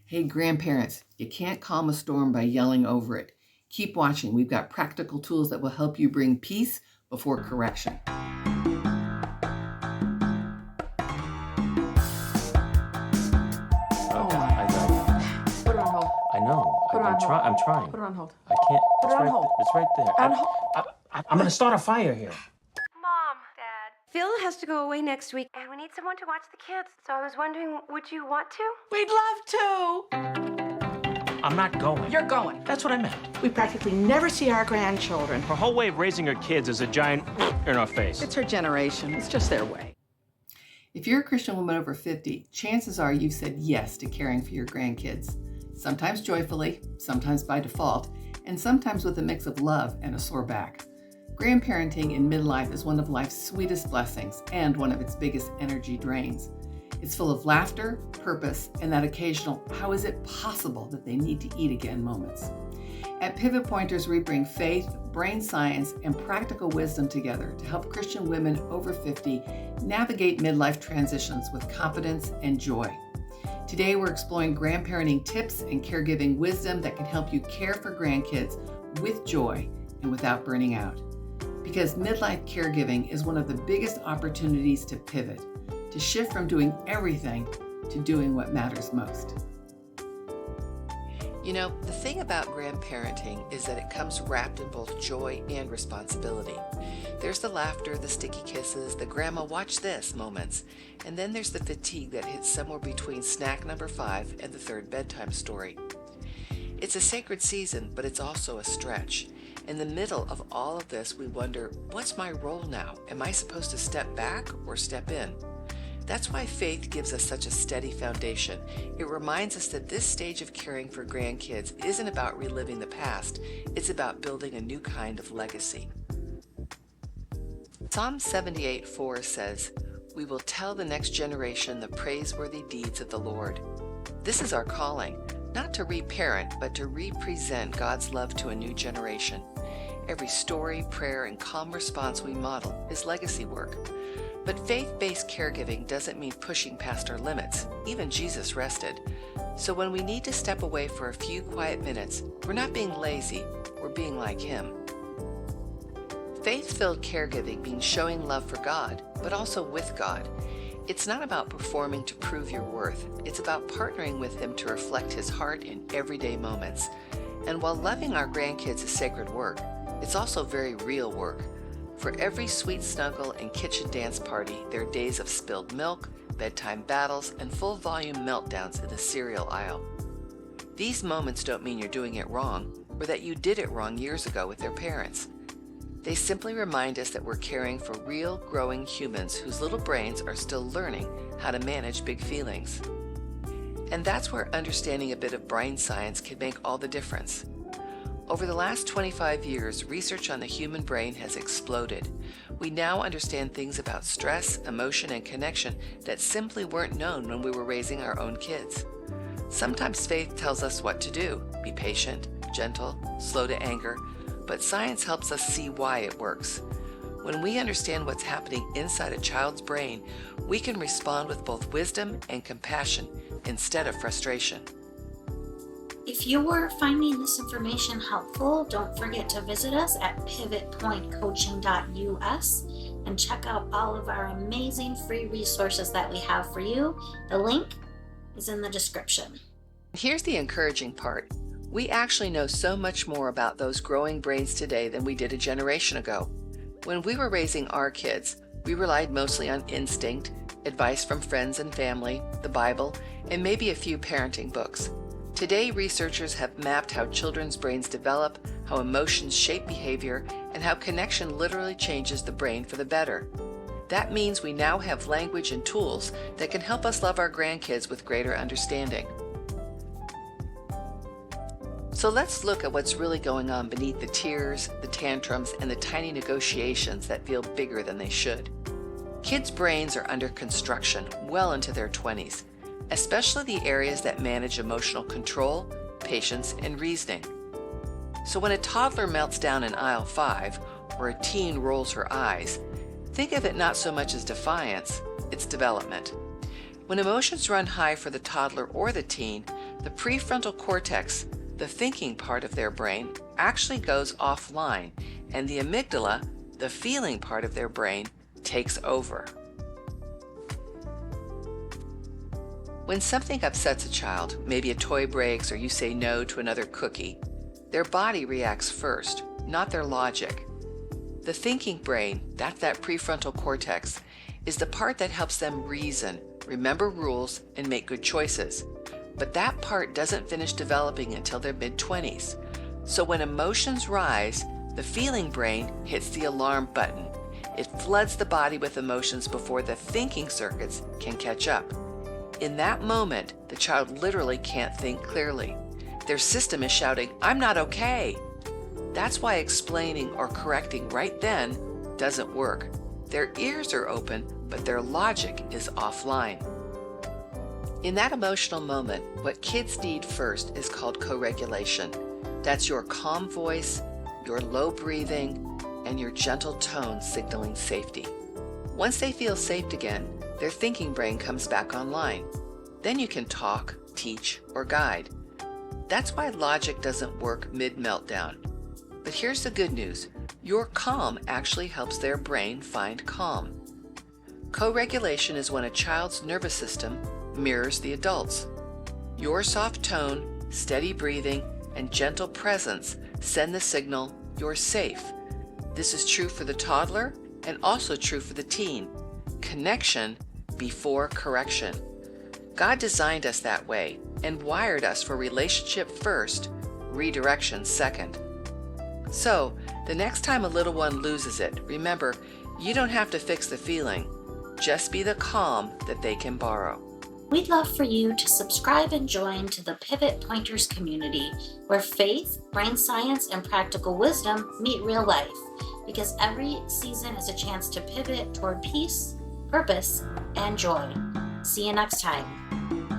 Hey, grandparents, you can't calm a storm by yelling over it. Keep watching. We've got practical tools that will help you bring peace before correction. I know. Put it on hold. I know. Put it on hold. I'm trying. Put it on hold. I can't. Put it on hold. It's right there. On hold. I'm going to start a fire here. Mom, Dad, Phil has to go away next week, and we need someone to watch the kids. So I was wondering, would you want to? We'd love to. I'm not going. You're going. That's what I meant. We practically never see our grandchildren. Her whole way of raising her kids is a giant in our face. It's her generation. It's just their way. If you're a Christian woman over 50, chances are you've said yes to caring for your grandkids. Sometimes joyfully, sometimes by default, and sometimes with a mix of love and a sore back. Grandparenting in midlife is one of life's sweetest blessings and one of its biggest energy drains. It's full of laughter, purpose, and that occasional, how is it possible that they need to eat again moments. At Pivot Pointers, we bring faith, brain science, and practical wisdom together to help Christian women over 50 navigate midlife transitions with confidence and joy. Today, we're exploring grandparenting tips and caregiving wisdom that can help you care for grandkids with joy and without burning out. Because midlife caregiving is one of the biggest opportunities to pivot, to shift from doing everything to doing what matters most. You know, the thing about grandparenting is that it comes wrapped in both joy and responsibility. There's the laughter, the sticky kisses, the grandma watch this moments, and then there's the fatigue that hits somewhere between snack number 5 and the third bedtime story. It's a sacred season, but it's also a stretch. In the middle of all of this, we wonder, what's my role now? Am I supposed to step back or step in? That's why faith gives us such a steady foundation. It reminds us that this stage of caring for grandkids isn't about reliving the past, it's about building a new kind of legacy. Psalm 78:4 says, "We will tell the next generation the praiseworthy deeds of the Lord." This is our calling, not to reparent, but to represent God's love to a new generation. Every story, prayer, and calm response we model is legacy work. But faith-based caregiving doesn't mean pushing past our limits. Even Jesus rested. So when we need to step away for a few quiet minutes, we're not being lazy, we're being like Him. Faith-filled caregiving means showing love for God, but also with God. It's not about performing to prove your worth. It's about partnering with Him to reflect His heart in everyday moments. And while loving our grandkids is sacred work, it's also very real work. For every sweet snuggle and kitchen dance party, there are days of spilled milk, bedtime battles, and full-volume meltdowns in the cereal aisle. These moments don't mean you're doing it wrong, or that you did it wrong years ago with their parents. They simply remind us that we're caring for real, growing humans whose little brains are still learning how to manage big feelings. And that's where understanding a bit of brain science can make all the difference. Over the last 25 years, research on the human brain has exploded. We now understand things about stress, emotion, and connection that simply weren't known when we were raising our own kids. Sometimes faith tells us what to do: be patient, gentle, slow to anger, but science helps us see why it works. When we understand what's happening inside a child's brain, we can respond with both wisdom and compassion instead of frustration. If you are finding this information helpful, don't forget to visit us at pivotpointcoaching.us and check out all of our amazing free resources that we have for you. The link is in the description. Here's the encouraging part. We actually know so much more about those growing brains today than we did a generation ago. When we were raising our kids, we relied mostly on instinct, advice from friends and family, the Bible, and maybe a few parenting books. Today, researchers have mapped how children's brains develop, how emotions shape behavior, and how connection literally changes the brain for the better. That means we now have language and tools that can help us love our grandkids with greater understanding. So let's look at what's really going on beneath the tears, the tantrums, and the tiny negotiations that feel bigger than they should. Kids' brains are under construction well into their 20s. Especially the areas that manage emotional control, patience, and reasoning. So when a toddler melts down in aisle 5, or a teen rolls her eyes, think of it not so much as defiance, it's development. When emotions run high for the toddler or the teen, The prefrontal cortex, the thinking part of their brain, actually goes offline, and the amygdala, the feeling part of their brain, takes over. When something upsets a child, maybe a toy breaks or you say no to another cookie, their body reacts first, not their logic. The thinking brain, that's that prefrontal cortex, is the part that helps them reason, remember rules, and make good choices. But that part doesn't finish developing until their mid-20s. So when emotions rise, the feeling brain hits the alarm button. It floods the body with emotions before the thinking circuits can catch up. In that moment, the child literally can't think clearly. Their system is shouting, "I'm not okay." That's why explaining or correcting right then doesn't work. Their ears are open, but their logic is offline. In that emotional moment, what kids need first is called co-regulation. That's your calm voice, your low breathing, and your gentle tone signaling safety. Once they feel safe again, their thinking brain comes back online. Then you can talk, teach, or guide. That's why logic doesn't work mid-meltdown. But here's the good news. Your calm actually helps their brain find calm. Co-regulation is when a child's nervous system mirrors the adult's. Your soft tone, steady breathing, and gentle presence send the signal, "You're safe." This is true for the toddler and also true for the teen. Connection before correction. God designed us that way and wired us for relationship first, redirection second. So, the next time a little one loses it, remember, you don't have to fix the feeling. Just be the calm that they can borrow. We'd love for you to subscribe and join to the Pivot Pointers community, where faith, brain science, and practical wisdom meet real life, because every season is a chance to pivot toward peace, purpose, and joy. See you next time.